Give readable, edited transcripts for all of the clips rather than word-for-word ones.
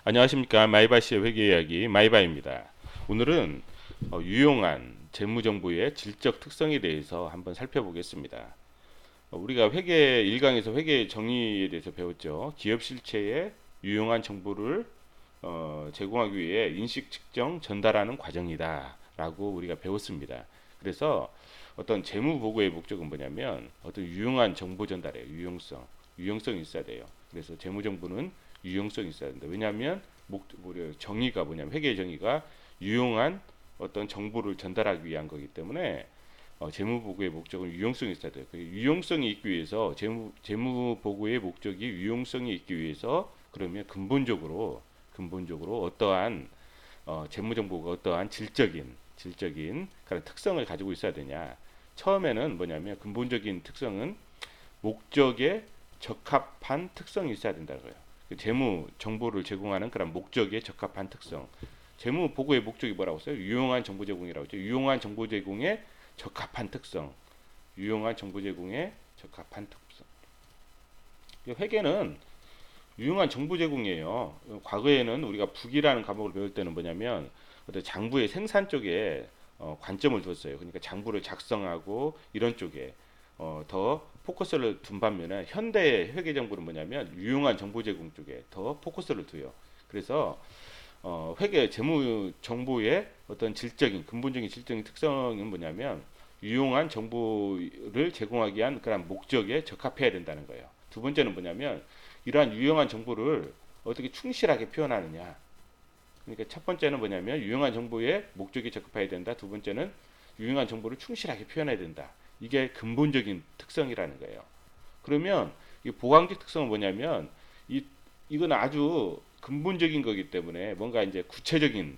안녕하십니까. 마이바시의 회계 이야기 마이바입니다. 오늘은 유용한 재무정보의 질적 특성에 대해서 한번 살펴보겠습니다. 우리가 회계 1강에서 회계 정의에 대해서 배웠죠. 기업 실체의 유용한 정보를 제공하기 위해 인식 측정 전달하는 과정이다 라고 우리가 배웠습니다. 그래서 어떤 재무 보고의 목적은 뭐냐면 어떤 유용한 정보 전달이에요. 유용성이 있어야 돼요. 그래서 재무 정보는 유용성이 있어야 된다. 왜냐하면 정의가 뭐냐면 회계의 정의가 유용한 어떤 정보를 전달하기 위한 거기 때문에 재무 보고의 목적은 유용성이 있어야 돼요. 그 유용성이 있기 위해서 재무 보고의 목적이 유용성이 있기 위해서 그러면 근본적으로 어떠한 재무 정보가 어떠한 질적인 그런 특성을 가지고 있어야 되냐. 처음에는 뭐냐면 근본적인 특성은 목적에 적합한 특성이 있어야 된다는 거예요. 재무 정보를 제공하는 그런 목적에 적합한 특성. 재무 보고의 목적이 뭐라고 써요? 유용한 정보 제공이라고 했죠. 유용한 정보 제공에 적합한 특성. 유용한 정보 제공에 적합한 특성. 회계는 유용한 정보 제공이에요. 과거에는 우리가 북이라는 과목을 배울 때는 뭐냐면 어떤 장부의 생산 쪽에 관점을 뒀어요. 그러니까 장부를 작성하고 이런 쪽에 더 포커스를 둔 반면에 현대의 회계 정보는 뭐냐면 유용한 정보 제공 쪽에 더 포커스를 둬요. 그래서 회계 재무 정보의 어떤 근본적인 질적인 특성은 뭐냐면 유용한 정보를 제공하기 위한 그런 목적에 적합해야 된다는 거예요. 두 번째는 뭐냐면 이러한 유용한 정보를 어떻게 충실하게 표현하느냐. 그러니까 첫 번째는 뭐냐면 유용한 정보의 목적에 적합해야 된다. 두 번째는 유용한 정보를 충실하게 표현해야 된다. 이게 근본적인 특성이라는 거예요. 그러면 이 보강적 특성은 뭐냐면 이건 아주 근본적인 거기 때문에 뭔가 이제 구체적인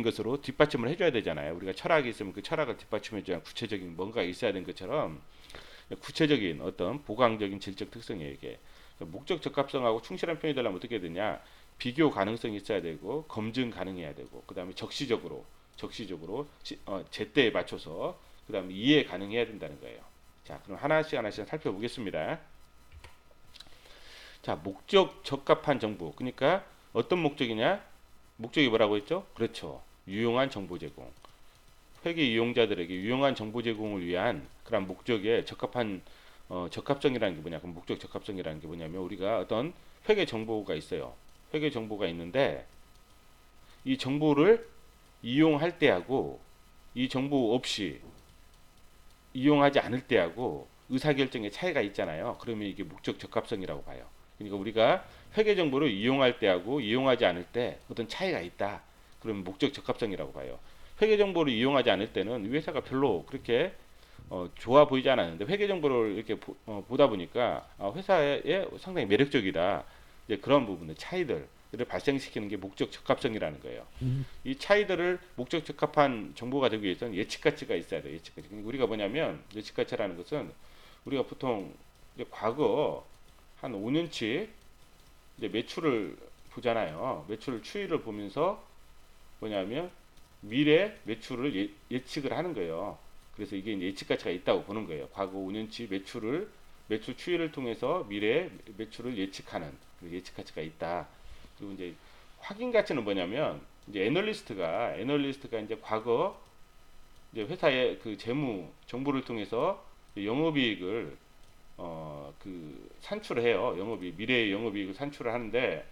것으로 뒷받침을 해줘야 되잖아요. 우리가 철학이 있으면 그 철학을 뒷받침해줘야 구체적인 뭔가 있어야 되는 것처럼 구체적인 어떤 보강적인 질적 특성이에요. 이게 목적 적합성하고 충실한 표현이 되려면 어떻게 되냐? 비교 가능성이 있어야 되고 검증 가능해야 되고 그 다음에 적시적으로 제때에 맞춰서 그 다음에 이해 가능해야 된다는 거예요. 자, 그럼 하나씩 살펴보겠습니다. 자, 목적 적합한 정보. 그러니까 어떤 목적이냐? 목적이 뭐라고 했죠? 그렇죠. 유용한 정보 제공. 회계 이용자들에게 유용한 정보 제공을 위한 그런 목적에 적합한 적합성이라는 게 뭐냐? 그럼 목적 적합성이라는 게 뭐냐면 우리가 어떤 회계 정보가 있어요. 회계 정보가 있는데 이 정보를 이용할 때하고 이 정보 없이 이용하지 않을 때하고 의사결정의 차이가 있잖아요. 그러면 이게 목적 적합성이라고 봐요. 그러니까 우리가 회계 정보를 이용할 때하고 이용하지 않을 때 어떤 차이가 있다. 그러면 목적 적합성이라고 봐요. 회계 정보를 이용하지 않을 때는 회사가 별로 그렇게 좋아 보이지 않았는데 회계 정보를 이렇게 보다 보니까 회사에 상당히 매력적이다. 이제 그런 부분들 차이들을 발생시키는 게 목적 적합성이라는 거예요. 이 차이들을 목적 적합한 정보가 되기 위해서는 예측 가치가 있어야 돼요. 예측 가치. 우리가 뭐냐면 예측 가치라는 것은 우리가 보통 이제 과거 한 5년치 이제 매출을 보잖아요. 매출 추이를 보면서 뭐냐면 미래 매출을 예측을 하는 거예요. 그래서 이게 이제 예측 가치가 있다고 보는 거예요. 과거 5년치 매출 추이를 통해서 미래 매출을 예측하는 예측 가치가 있다. 그리고 이제 확인 가치는 뭐냐면 이제 애널리스트가 이제 과거 이제 회사의 그 재무 정보를 통해서 영업이익을 산출을 해요. 미래의 영업이익을 산출을 하는데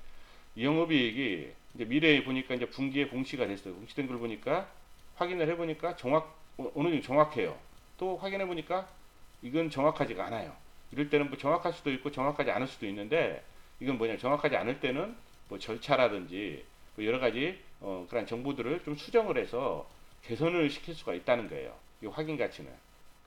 이 영업이익이 이제 미래에 보니까 이제 분기에 공시가 됐어요. 공시된 걸 보니까 확인을 해보니까 어느 정도 정확해요. 또 확인해 보니까 이건 정확하지가 않아요. 이럴 때는 뭐 정확할 수도 있고 정확하지 않을 수도 있는데 이건 뭐냐 정확하지 않을 때는 뭐 절차라든지 뭐 여러 가지 그런 정보들을 좀 수정을 해서 개선을 시킬 수가 있다는 거예요. 이 확인 가치는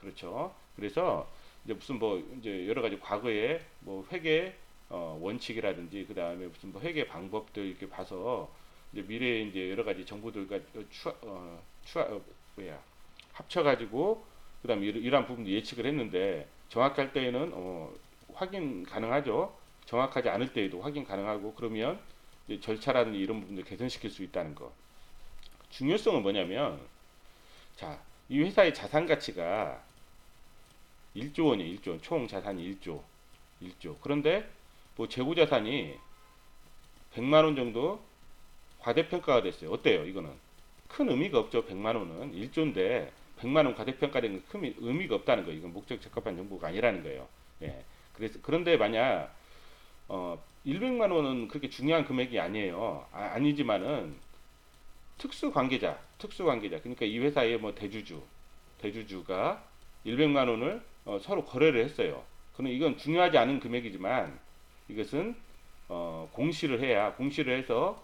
그렇죠. 그래서 이제 무슨 뭐 이제 여러 가지 과거에 뭐 회계 원칙이라든지 그 다음에 무슨 뭐 회계 방법들 이렇게 봐서 이제 미래에 이제 여러 가지 정보들과 합쳐가지고 그 다음에 이러한 부분도 예측을 했는데 정확할 때에는 확인 가능하죠. 정확하지 않을 때에도 확인 가능하고 그러면 절차라든지 이런 부분들 개선시킬 수 있다는 거. 중요성은 뭐냐면 자, 이 회사의 자산 가치가 1조 원이에요. 1조 원. 총 자산이 1조. 그런데 뭐 재고 자산이 100만 원 정도 과대평가가 됐어요. 어때요? 이거는 큰 의미가 없죠. 100만 원은 1조인데 100만 원 과대평가된 건 큰 의미가 없다는 거예요. 이건 목적 적합한 정보가 아니라는 거예요. 예. 그래서 그런데 만약 100만 원은 그렇게 중요한 금액이 아니에요. 아니지만은 특수 관계자. 그러니까 이 회사의 뭐 대주주가 100만 원을 서로 거래를 했어요. 그럼 이건 중요하지 않은 금액이지만 이것은 공시를 해서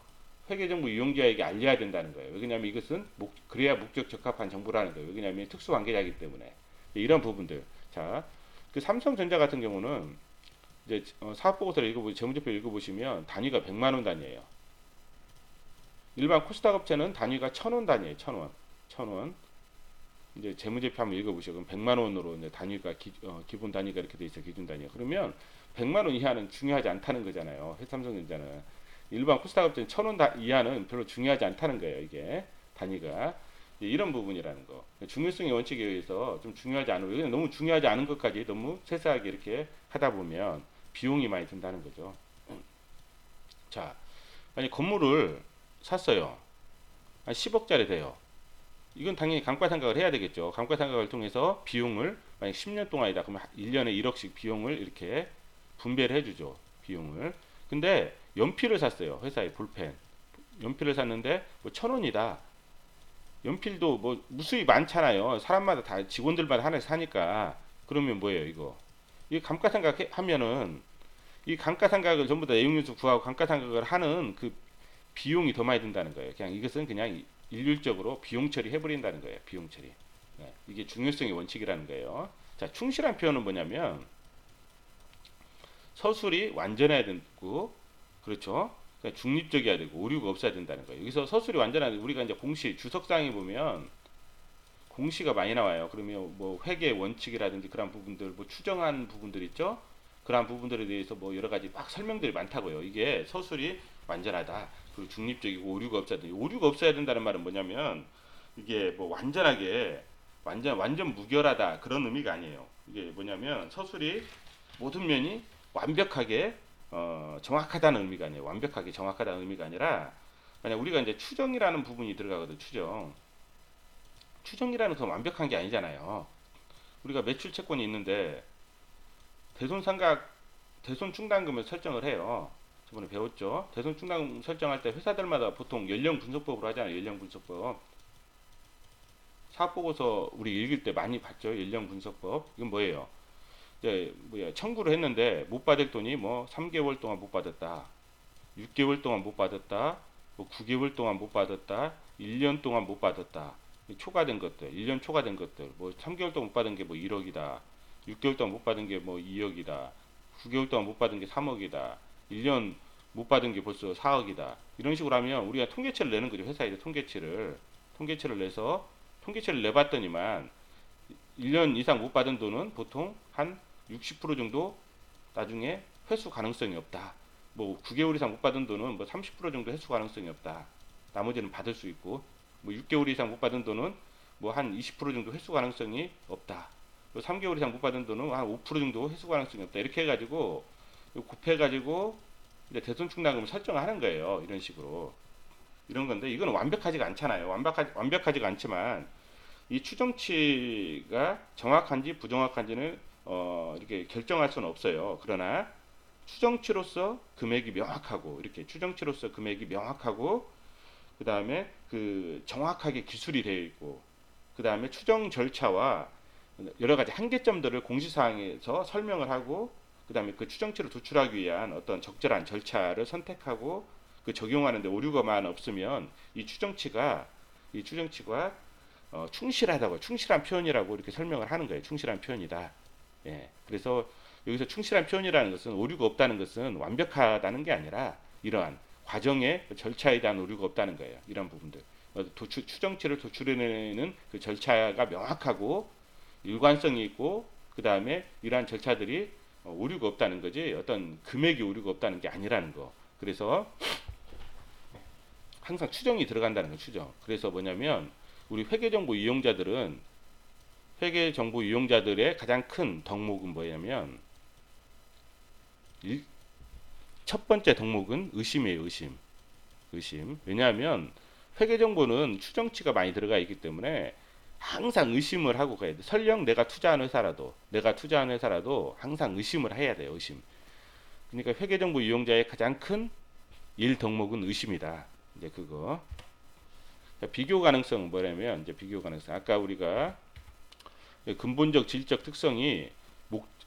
회계정보 이용자에게 알려야 된다는 거예요. 왜냐하면 이것은 그래야 목적 적합한 정보라는 거예요. 왜냐하면 특수관계자이기 때문에. 이런 부분들. 자, 그 삼성전자 같은 경우는 이제 사업보고서를 재무제표 읽어보시면 단위가 100만 원 단위예요. 일반 코스닥 업체는 단위가 1000원 단위예요. 1000원. 이제 재무제표 한번 읽어보시죠. 그럼 100만 원으로 이제 단위가 기본 단위가 이렇게 돼 있어요. 기준 단위가. 그러면 100만 원 이하는 중요하지 않다는 거잖아요. 삼성전자는. 일반 코스닥 업체는 1000원 이하는 별로 중요하지 않다는 거예요. 이게 단위가. 이런 부분이라는 거. 중요성의 원칙에 의해서 좀 중요하지 않은, 너무 중요하지 않은 것까지 너무 세세하게 이렇게 하다 보면 비용이 많이 든다는 거죠. 자, 만약 건물을 샀어요. 한 10억짜리 돼요. 이건 당연히 감가상각을 해야 되겠죠. 감가상각을 통해서 비용을 만약 10년 동안이다. 그러면 1년에 1억씩 비용을 이렇게 분배를 해주죠. 비용을. 근데 연필을 샀어요. 회사에 볼펜. 연필을 샀는데 뭐 1000원이다. 연필도 뭐 무수히 많잖아요. 사람마다 다 직원들마다 하나씩 사니까. 그러면 뭐예요, 이거? 이 감가상각 하면은 이 감가상각을 전부 다 내용연수 구하고 감가상각을 하는 그 비용이 더 많이 든다는 거예요. 그냥 이것은 그냥 일률적으로 비용 처리해버린다는 거예요. 비용 처리. 네, 이게 중요성의 원칙이라는 거예요. 자, 충실한 표현은 뭐냐면 서술이 완전해야 되고, 그렇죠? 그러니까 중립적이어야 되고 오류가 없어야 된다는 거예요. 여기서 서술이 완전한 우리가 이제 공시 주석상에 보면 공시가 많이 나와요. 그러면 뭐 회계 원칙이라든지 그런 부분들, 뭐 추정한 부분들 있죠? 그런 부분들에 대해서 뭐 여러 가지 막 설명들이 많다고요. 이게 서술이 완전하다. 그리고 중립적이고 오류가 없어야 된다. 오류가 없어야 된다는 말은 뭐냐면 이게 뭐 완전하게 완전 무결하다 그런 의미가 아니에요. 이게 뭐냐면 서술이 모든 면이 완벽하게 정확하다는 의미가 아니에요. 완벽하게 정확하다는 의미가 아니라 만약 우리가 이제 추정이라는 부분이 들어가거든. 추정이라는 건 완벽한 게 아니잖아요. 우리가 매출 채권이 있는데 대손 충당금을 설정을 해요. 저번에 배웠죠. 대손 충당금 설정할 때 회사들마다 보통 연령 분석법으로 하잖아요. 연령 분석법. 사업보고서 우리 읽을 때 많이 봤죠. 연령 분석법. 이건 뭐예요? 이제 청구를 했는데 못 받을 돈이 뭐 3개월 동안 못 받았다. 6개월 동안 못 받았다. 뭐 9개월 동안 못 받았다. 1년 동안 못 받았다. 초과된 것들, 1년 초과된 것들, 뭐 3개월 동안 못 받은 게 뭐 1억이다. 6개월 동안 못 받은 게 뭐 2억이다. 9개월 동안 못 받은 게 3억이다. 1년 못 받은 게 벌써 4억이다. 이런 식으로 하면 우리가 통계치를 내는 거죠. 회사에서 통계치를 내서 통계치를 내봤더니만 1년 이상 못 받은 돈은 보통 한 60% 정도 나중에 회수 가능성이 없다. 뭐 9개월 이상 못 받은 돈은 뭐 30% 정도 회수 가능성이 없다. 나머지는 받을 수 있고 뭐 6개월 이상 못 받은 돈은 뭐 한 20% 정도 회수 가능성이 없다. 3개월 이상 못 받은 돈은 한 5% 정도 회수 가능성이 없다. 이렇게 해가지고 곱해가지고 이제 대손 충당금을 설정하는 거예요. 이런 식으로. 이런 건데 이거는 완벽하지가 않잖아요. 완벽하지가 않지만 이 추정치가 정확한지 부정확한지는 이렇게 결정할 수는 없어요. 그러나 추정치로서 금액이 명확하고 이렇게 추정치로서 금액이 명확하고 그 다음에 그 정확하게 기술이 되어 있고 그 다음에 추정 절차와 여러 가지 한계점들을 공시사항에서 설명을 하고 그 다음에 그 추정치를 도출하기 위한 어떤 적절한 절차를 선택하고 그 적용하는데 오류가만 없으면 이 추정치가 충실하다고 충실한 표현이라고 이렇게 설명을 하는 거예요. 충실한 표현이다. 예. 그래서 여기서 충실한 표현이라는 것은 오류가 없다는 것은 완벽하다는 게 아니라 이러한 과정의 절차에 대한 오류가 없다는 거예요. 이런 부분들. 추정치를 도출해내는 그 절차가 명확하고 일관성이 있고 그 다음에 이러한 절차들이 오류가 없다는 거지 어떤 금액이 오류가 없다는 게 아니라는 거. 그래서 항상 추정이 들어간다는 거 추정. 그래서 뭐냐면 우리 회계정보 이용자들의 가장 큰 덕목은 뭐냐면 첫 번째 덕목은 의심이에요. 의심. 의심. 왜냐하면 회계 정보는 추정치가 많이 들어가 있기 때문에 항상 의심을 하고 가야 돼. 설령 내가 투자한 회사라도 항상 의심을 해야 돼요. 의심. 그러니까 회계 정보 이용자의 가장 큰 일 덕목은 의심이다. 이제 그거. 비교 가능성 뭐냐면 이제 비교 가능성. 아까 우리가 근본적 질적 특성이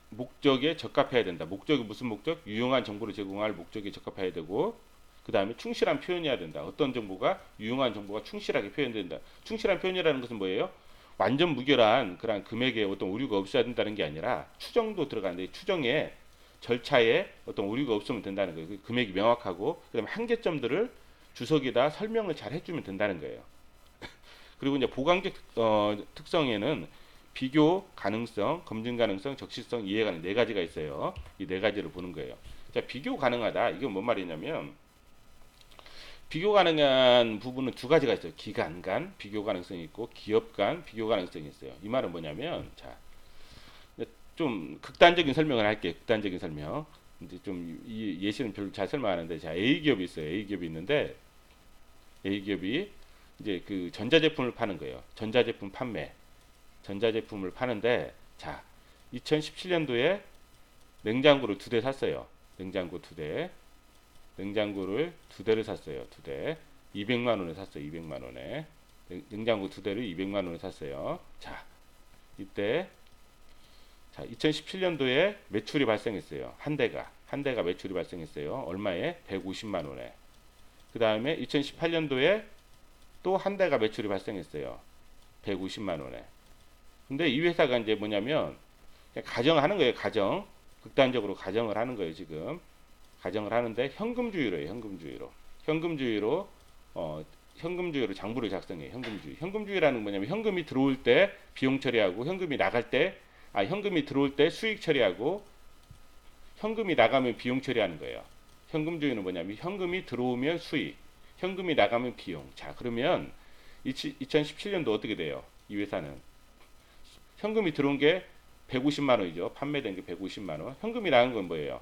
목적에 적합해야 된다. 목적이 무슨 목적? 유용한 정보를 제공할 목적에 적합해야 되고, 그 다음에 충실한 표현이어야 된다. 어떤 정보가 유용한 정보가 충실하게 표현된다. 충실한 표현이라는 것은 뭐예요? 완전 무결한 그런 금액에 어떤 오류가 없어야 된다는 게 아니라 추정도 들어가는데 추정에 절차에 어떤 오류가 없으면 된다는 거예요. 금액이 명확하고 그다음에 한계점들을 주석에다 설명을 잘 해주면 된다는 거예요. 그리고 이제 보강적 특성에는 비교 가능성, 검증 가능성, 적시성, 이해 가능 네 가지가 있어요. 이 네 가지를 보는 거예요. 자, 비교 가능하다. 이건 뭔 말이냐면 비교 가능한 부분은 두 가지가 있어요. 기관 간 비교 가능성이 있고 기업 간 비교 가능성이 있어요. 이 말은 뭐냐면 자, 좀 극단적인 설명을 할게요. 극단적인 설명. 이제 좀 이 예시는 별로 잘 설명 안 하는데 자, A 기업이 있어요. A 기업이 있는데 A 기업이 이제 그 전자제품을 파는 거예요. 전자제품 판매. 전자제품을 파는데 자, 2017년도에 냉장고를 두 대 샀어요. 냉장고 두 대. 냉장고를 두 대를 샀어요. 두 대. 200만 원에 샀어요. 200만 원에. 냉장고 두 대를 200만 원에 샀어요. 자, 이때 자, 2017년도에 매출이 발생했어요. 한 대가 매출이 발생했어요. 얼마에? 150만 원에. 그 다음에 2018년도에 또 한 대가 매출이 발생했어요. 150만 원에. 근데 이 회사가 이제 뭐냐면 가정을 하는 거예요. 극단적으로 가정을 하는 거예요. 지금 가정을 하는데 현금주의로 해요. 현금주의로 현금주의로 장부를 작성해요. 현금주의라는 건 뭐냐면 현금이 들어올 때 비용 처리하고 현금이 들어올 때 수익 처리하고 현금이 나가면 비용 처리하는 거예요. 현금주의는 뭐냐면 현금이 들어오면 수익, 현금이 나가면 비용. 자, 그러면 2017년도 어떻게 돼요? 이 회사는 현금이 들어온 게 150만 원이죠. 판매된 게 150만 원. 현금이 나간 건 뭐예요?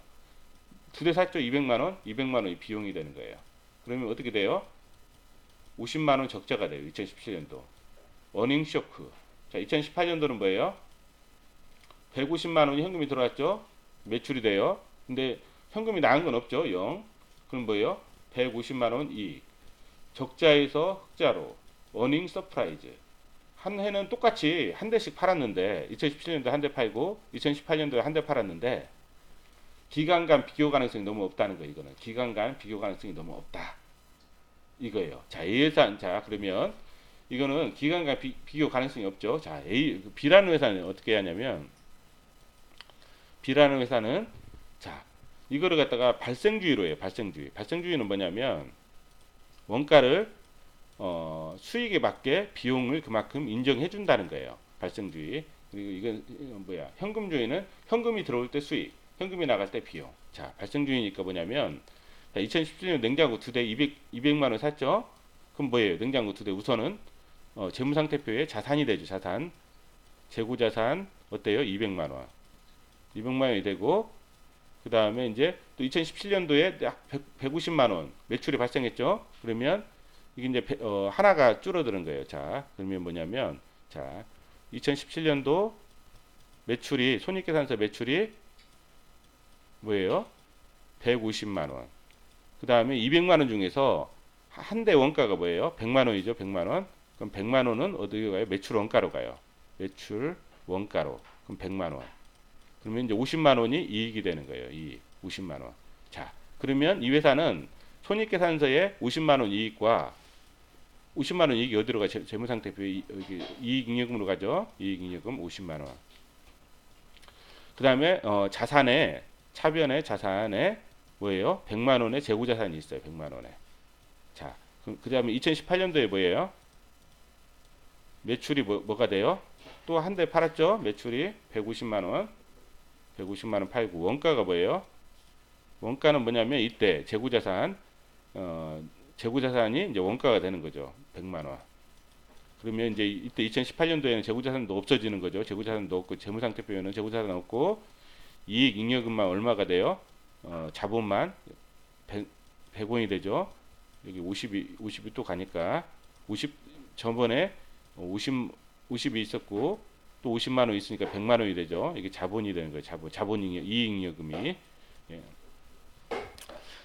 두 대 샀죠. 200만 원. 200만 원이 비용이 되는 거예요. 그러면 어떻게 돼요? 50만 원 적자가 돼요. 2017년도. 어닝 쇼크. 자, 2018년도는 뭐예요? 150만 원이 현금이 들어왔죠. 매출이 돼요. 근데 현금이 나간 건 없죠. 0. 그럼 뭐예요? 150만 원 이익. 적자에서 흑자로. 어닝 서프라이즈. 한 해는 똑같이 한 대씩 팔았는데 2017년도 한 대 팔고 2018년도에 한 대 팔았는데 기간 간 비교 가능성이 너무 없다는 거예요. 이거는 기간 간 비교 가능성이 너무 없다. 이거예요. 자, A회사 자 그러면 이거는 기간 간 비교 가능성이 없죠. 자, B라는 회사는 어떻게 하냐면 B라는 회사는 자 이거를 갖다가 발생주의로 해요. 발생주의는 뭐냐면 원가를 수익에 맞게 비용을 그만큼 인정해 준다는 거예요. 발생주의. 그리고 이건 뭐야? 현금주의는 현금이 들어올 때 수익, 현금이 나갈 때 비용. 자, 발생주의니까 뭐냐면 2017년 냉장고 두 대 200만 원 샀죠? 그럼 뭐예요? 냉장고 두 대 우선은 재무상태표에 자산이 되죠. 자산. 재고자산 어때요? 200만 원. 200만 원이 되고 그 다음에 이제 또 2017년도에 150만 원 매출이 발생했죠. 그러면 이게 이제 하나가 줄어드는 거예요. 자, 그러면 뭐냐면 자, 2017년도 매출이 손익계산서 매출이 뭐예요? 150만 원. 그 다음에 200만 원 중에서 한 대 원가가 뭐예요? 100만 원이죠. 100만 원. 그럼 100만 원은 어디로 가요? 매출 원가로 가요. 매출 원가로. 그럼 100만 원. 그러면 이제 50만 원이 이익이 되는 거예요. 이익 50만 원. 자, 그러면 이 회사는 손익계산서에 50만 원 이익과 50만 원 이익이 어디로 가? 재무상태표에 이익잉여금으로 가죠. 이익잉여금 50만 원. 그 다음에 자산에 차변의 자산에 뭐예요? 100만 원의 재고자산이 있어요. 100만 원에. 자, 그 다음에 2018년도에 뭐예요? 매출이 뭐가 돼요? 또 한 대 팔았죠. 매출이 150만 원. 150만 원 팔고 원가가 뭐예요? 원가는 뭐냐면 이때 재고자산이 이제 원가가 되는 거죠. 100만 원. 그러면 이제 이때 2018년도에는 재고자산도 없어지는 거죠. 재고자산도 없고 재무상태표에는 재고자산 없고 이익잉여금만 얼마가 돼요? 자본만 100원이 되죠. 여기 50이 또 가니까 50 저번에 50이 있었고 또 50만 원 있으니까 100만 원이 되죠. 이게 자본이 되는 거예요. 이익잉여금이. 예.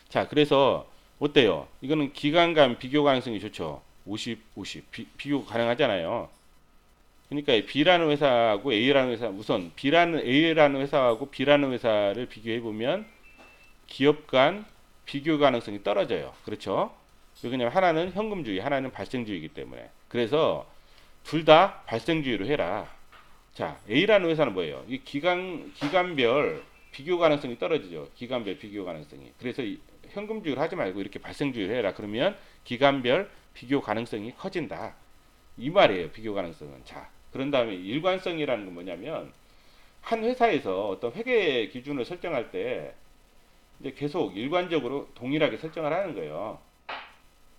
자, 그래서 어때요? 이거는 기간간 비교 가능성이 좋죠. 50 비교 가능하잖아요. 그러니까 B라는 회사하고 A라는 회사 우선 A라는 회사하고 B라는 회사를 비교해 보면 기업 간 비교 가능성이 떨어져요. 그렇죠? 왜냐하면 하나는 현금주의, 하나는 발생주의이기 때문에. 그래서 둘 다 발생주의로 해라. 자, A라는 회사는 뭐예요? 이 기간별 비교 가능성이 떨어지죠. 기간별 비교 가능성이. 그래서 현금주의를 하지 말고 이렇게 발생주의를 해라. 그러면 기간별 비교 가능성이 커진다. 이 말이에요. 비교 가능성은. 자, 그런 다음에 일관성이라는 건 뭐냐면 한 회사에서 어떤 회계 기준을 설정할 때 이제 계속 일관적으로 동일하게 설정을 하는 거예요.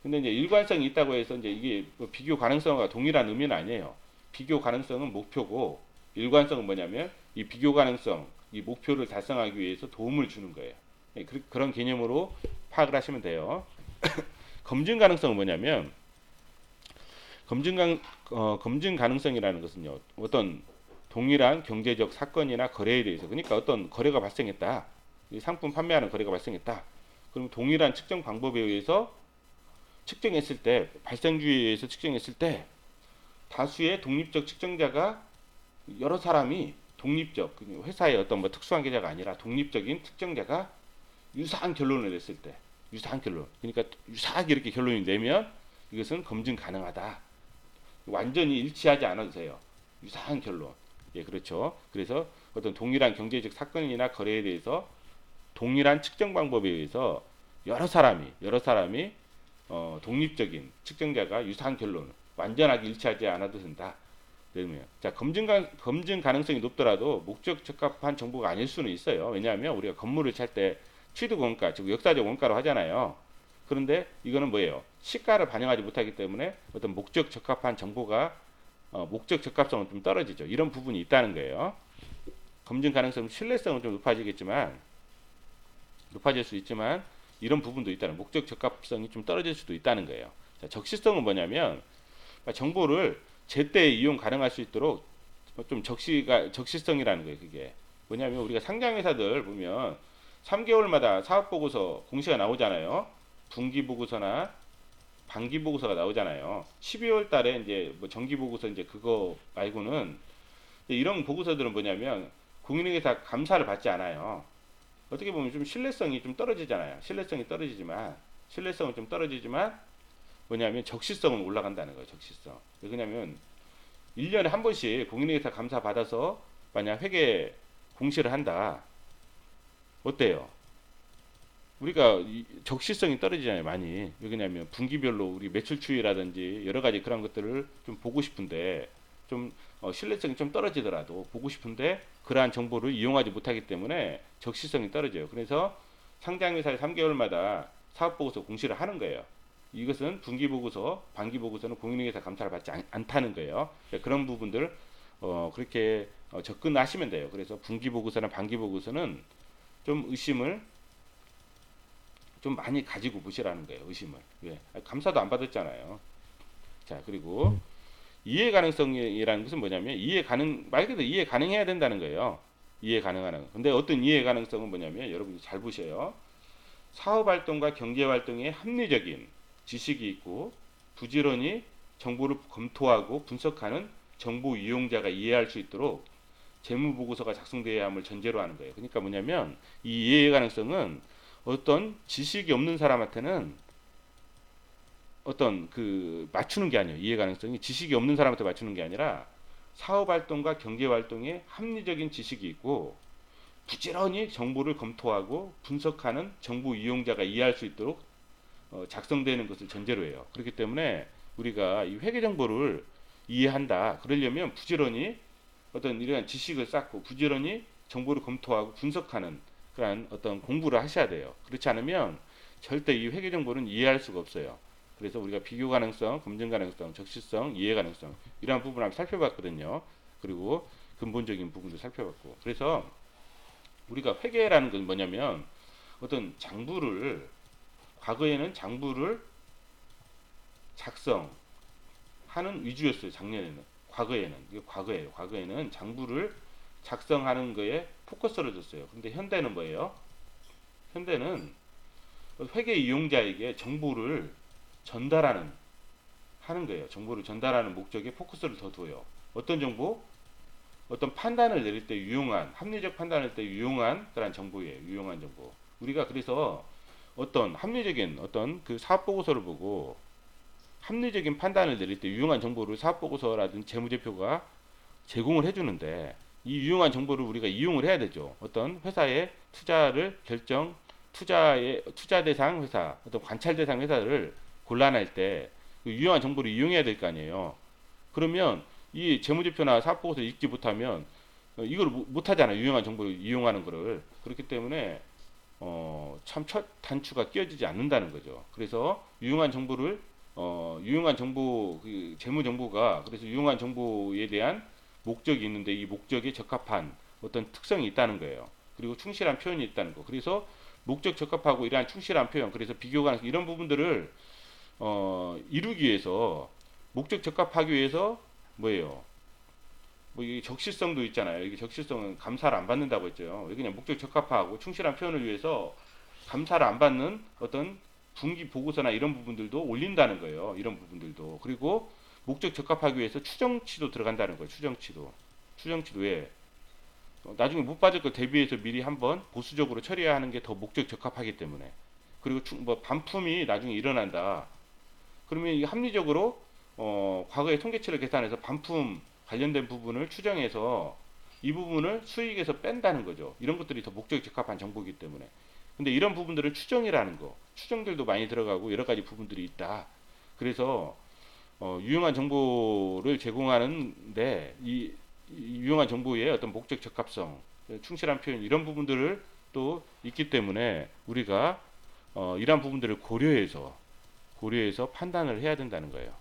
근데 이제 일관성이 있다고 해서 이제 이게 뭐 비교 가능성과 동일한 의미는 아니에요. 비교 가능성은 목표고 일관성은 뭐냐면 이 비교 가능성, 이 목표를 달성하기 위해서 도움을 주는 거예요. 그런 개념으로 파악을 하시면 돼요. 검증 가능성은 뭐냐면 검증 가능성이라는 것은요. 어떤 동일한 경제적 사건이나 거래에 대해서 그러니까 어떤 거래가 발생했다. 상품 판매하는 거래가 발생했다. 그럼 동일한 측정 방법에 의해서 측정했을 때 발생주의에 의해서 측정했을 때 다수의 독립적 측정자가 여러 사람이 독립적 회사의 어떤 뭐 특수한 계좌가 아니라 독립적인 측정자가 유사한 결론을 냈을 때 유사한 결론 그러니까 유사하게 이렇게 결론이 내면 이것은 검증 가능하다. 완전히 일치하지 않아도 돼요. 유사한 결론. 예, 그렇죠. 그래서 어떤 동일한 경제적 사건이나 거래에 대해서 동일한 측정 방법에 의해서 여러 사람이 독립적인 측정자가 유사한 결론 완전하게 일치하지 않아도 된다. 그러면 자 검증 가능성이 높더라도 목적 적합한 정보가 아닐 수는 있어요. 왜냐하면 우리가 건물을 찰 때 취득 원가 즉 역사적 원가로 하잖아요. 그런데 이거는 뭐예요? 시가를 반영하지 못하기 때문에 어떤 목적 적합한 정보가 목적 적합성은 좀 떨어지죠. 이런 부분이 있다는 거예요. 검증 가능성 신뢰성은 좀 높아질 수 있지만 이런 부분도 있다는 목적 적합성이 좀 떨어질 수도 있다는 거예요. 자, 적시성은 뭐냐면 정보를 제때 이용 가능할 수 있도록 좀 적시성이라는 거예요. 그게 뭐냐면 우리가 상장 회사들 보면 3개월마다 사업 보고서 공시가 나오잖아요. 분기 보고서나 반기 보고서가 나오잖아요. 12월 달에 이제 뭐 정기 보고서 이제 그거 말고는 이런 보고서들은 뭐냐면 공인중개사 감사를 받지 않아요. 어떻게 보면 좀 신뢰성이 좀 떨어지잖아요. 신뢰성은 좀 떨어지지만 뭐냐면 적시성은 올라간다는 거예요. 적시성. 왜냐면 1년에 한 번씩 공인중개사 감사 받아서 만약 회계 공시를 한다. 어때요? 우리가 적시성이 떨어지잖아요. 많이. 왜냐면 분기별로 우리 매출 추이라든지 여러 가지 그런 것들을 좀 보고 싶은데 좀 신뢰성이 좀 떨어지더라도 보고 싶은데 그러한 정보를 이용하지 못하기 때문에 적시성이 떨어져요. 그래서 상장회사에 3개월마다 사업보고서 공시를 하는 거예요. 이것은 분기보고서, 반기보고서는 공인중개사 감사를 받지 않다는 거예요. 그런 부분들 그렇게 접근하시면 돼요. 그래서 분기보고서나 반기보고서는 좀 의심을 좀 많이 가지고 보시라는 거예요. 의심을. 왜? 감사도 안 받았잖아요. 자, 그리고 이해 가능성이라는 것은 뭐냐면 말 그대로 이해 가능해야 된다는 거예요. 이해 가능한. 근데 어떤 이해 가능성은 뭐냐면 여러분이 잘 보세요. 사업 활동과 경제 활동에 합리적인 지식이 있고 부지런히 정보를 검토하고 분석하는 정보 이용자가 이해할 수 있도록 재무 보고서가 작성되어야 함을 전제로 하는 거예요. 그러니까 뭐냐면 이 이해 가능성은 어떤 지식이 없는 사람한테는 어떤 맞추는 게 아니에요. 이해 가능성이 지식이 없는 사람한테 맞추는 게 아니라 사업 활동과 경제 활동에 합리적인 지식이 있고 부지런히 정보를 검토하고 분석하는 정보 이용자가 이해할 수 있도록 작성되는 것을 전제로 해요. 그렇기 때문에 우리가 이 회계 정보를 이해한다. 그러려면 부지런히 어떤 이러한 지식을 쌓고 부지런히 정보를 검토하고 분석하는 그런 어떤 공부를 하셔야 돼요. 그렇지 않으면 절대 이 회계 정보는 이해할 수가 없어요. 그래서 우리가 비교 가능성, 검증 가능성, 적시성, 이해 가능성 이러한 부분을 한번 살펴봤거든요. 그리고 근본적인 부분도 살펴봤고. 그래서 우리가 회계라는 건 뭐냐면 어떤 장부를 과거에는 장부를 작성하는 위주였어요. 작년에는. 과거에는. 이게 과거예요. 과거에는 장부를 작성하는 거에 포커스를 줬어요. 근데 현대는 뭐예요? 현대는 회계 이용자에게 정보를 전달하는 하는 거예요. 정보를 전달하는 목적에 포커스를 더 둬요. 어떤 정보? 어떤 판단을 내릴 때 유용한, 합리적 판단을 낼 때 유용한 그런 정보예요. 유용한 정보. 우리가 그래서 어떤 합리적인 어떤 그 사업 보고서를 보고 합리적인 판단을 내릴 때 유용한 정보를 사업 보고서라든지 재무제표가 제공을 해주는데, 이 유용한 정보를 우리가 이용을 해야 되죠. 어떤 회사의 투자를 결정, 투자 대상 회사, 어떤 관찰 대상 회사를 골라낼 때 그 유용한 정보를 이용해야 될 거 아니에요. 그러면 이 재무제표나 사업보고서 읽지 못하면 이걸 못 하잖아요. 유용한 정보를 이용하는 거를. 그렇기 때문에 참 첫 단추가 끼어지지 않는다는 거죠. 그래서 유용한 정보를 유용한 정보 그 재무 정보가 그래서 유용한 정보에 대한 목적이 있는데 이 목적에 적합한 어떤 특성이 있다는 거예요. 그리고 충실한 표현이 있다는 거. 그래서 목적 적합하고 이러한 충실한 표현, 그래서 비교 가능 이런 부분들을 이루기 위해서 목적 적합하기 위해서 뭐예요? 뭐 이게 적실성도 있잖아요. 이게 적실성은 감사를 안 받는다고 했죠. 그냥 목적 적합하고 충실한 표현을 위해서 감사를 안 받는 어떤 분기 보고서나 이런 부분들도 올린다는 거예요. 이런 부분들도. 그리고 목적 적합하기 위해서 추정치도 들어간다는 거예요. 추정치도. 추정치도 왜? 나중에 못 받을 걸 대비해서 미리 한번 보수적으로 처리하는 게 더 목적 적합하기 때문에. 그리고 뭐 반품이 나중에 일어난다. 그러면 이 합리적으로 과거의 통계치를 계산해서 반품 관련된 부분을 추정해서 이 부분을 수익에서 뺀다는 거죠. 이런 것들이 더 목적 적합한 정보이기 때문에. 근데 이런 부분들은 추정이라는 거, 추정들도 많이 들어가고 여러 가지 부분들이 있다. 그래서 유용한 정보를 제공하는데 이 유용한 정보의 어떤 목적 적합성, 충실한 표현 이런 부분들을 또 있기 때문에 우리가 이러한 부분들을 고려해서 판단을 해야 된다는 거예요.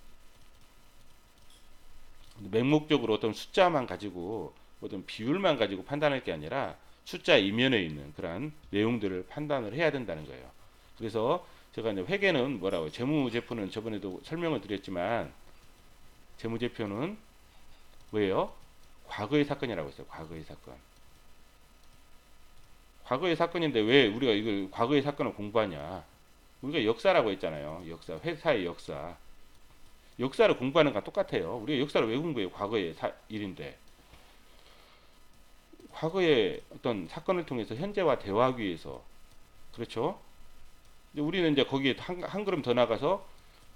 맹목적으로 어떤 숫자만 가지고 어떤 비율만 가지고 판단할 게 아니라 숫자 이면에 있는 그러한 내용들을 판단을 해야 된다는 거예요. 그래서 제가 이제 회계는 뭐라고 재무제표는 저번에도 설명을 드렸지만 재무제표는 뭐예요? 과거의 사건이라고 했어요. 과거의 사건. 과거의 사건인데 왜 우리가 이걸 과거의 사건을 공부하냐? 우리가 역사라고 했잖아요. 역사, 회사의 역사. 역사를 공부하는 거랑 똑같아요. 우리가 역사를 왜 공부해요? 과거의 일인데. 과거의 어떤 사건을 통해서 현재와 대화하기 위해서. 그렇죠? 우리는 이제 거기에 한 걸음 더 나가서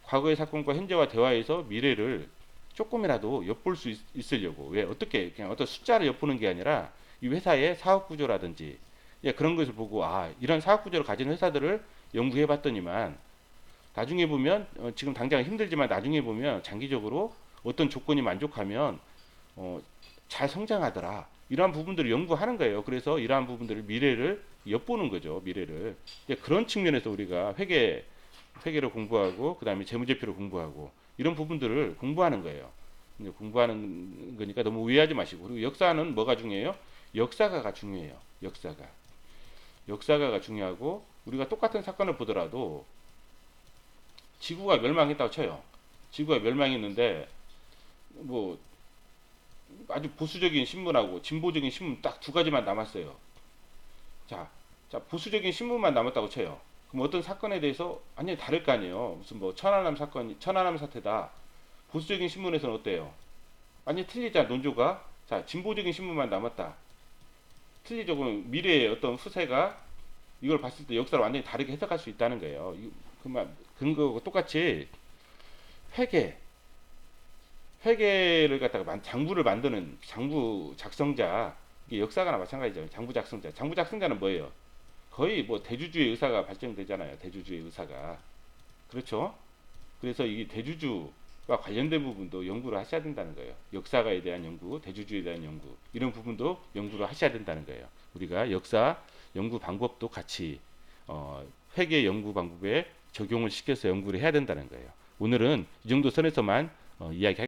과거의 사건과 현재와 대화해서 미래를 조금이라도 엿볼 수 있으려고. 왜? 어떻게? 그냥 어떤 숫자를 엿보는 게 아니라 이 회사의 사업 구조라든지 그런 것을 보고 이런 사업 구조를 가진 회사들을 연구해 봤더니만 나중에 보면 지금 당장 힘들지만 나중에 보면 장기적으로 어떤 조건이 만족하면 잘 성장하더라. 이러한 부분들을 연구하는 거예요. 그래서 이러한 부분들을 미래를 엿보는 거죠. 미래를. 그런 측면에서 우리가 회계를 공부하고 그다음에 재무제표를 공부하고 이런 부분들을 공부하는 거예요. 공부하는 거니까 너무 오해하지 마시고. 그리고 역사는 뭐가 중요해요? 역사가가 중요해요. 역사가가 중요하고 우리가 똑같은 사건을 보더라도 지구가 멸망했다고 쳐요. 지구가 멸망했는데 뭐 아주 보수적인 신문하고 진보적인 신문 딱 두 가지만 남았어요. 자, 보수적인 신문만 남았다고 쳐요. 그럼 어떤 사건에 대해서 완전히 다를 거 아니에요. 무슨 뭐 천안함 사태다. 보수적인 신문에서는 어때요? 완전히 틀리잖아, 논조가. 자, 진보적인 신문만 남았다. 틀리죠. 그럼 미래의 어떤 후세가 이걸 봤을 때 역사를 완전히 다르게 해석할 수 있다는 거예요. 근거하고 똑같이 회계를 갖다가 장부를 만드는 장부 작성자, 이게 역사가나 마찬가지죠. 장부 작성자는 뭐예요? 거의 뭐 대주주의 의사가 발생되잖아요. 대주주의 의사가. 그렇죠? 그래서 이 대주주와 관련된 부분도 연구를 하셔야 된다는 거예요. 역사가에 대한 연구, 대주주에 대한 연구, 이런 부분도 연구를 하셔야 된다는 거예요. 우리가 역사 연구 방법도 같이 회계 연구 방법에 적용을 시켜서 연구를 해야 된다는 거예요. 오늘은 이 정도 선에서만 이야기할게요.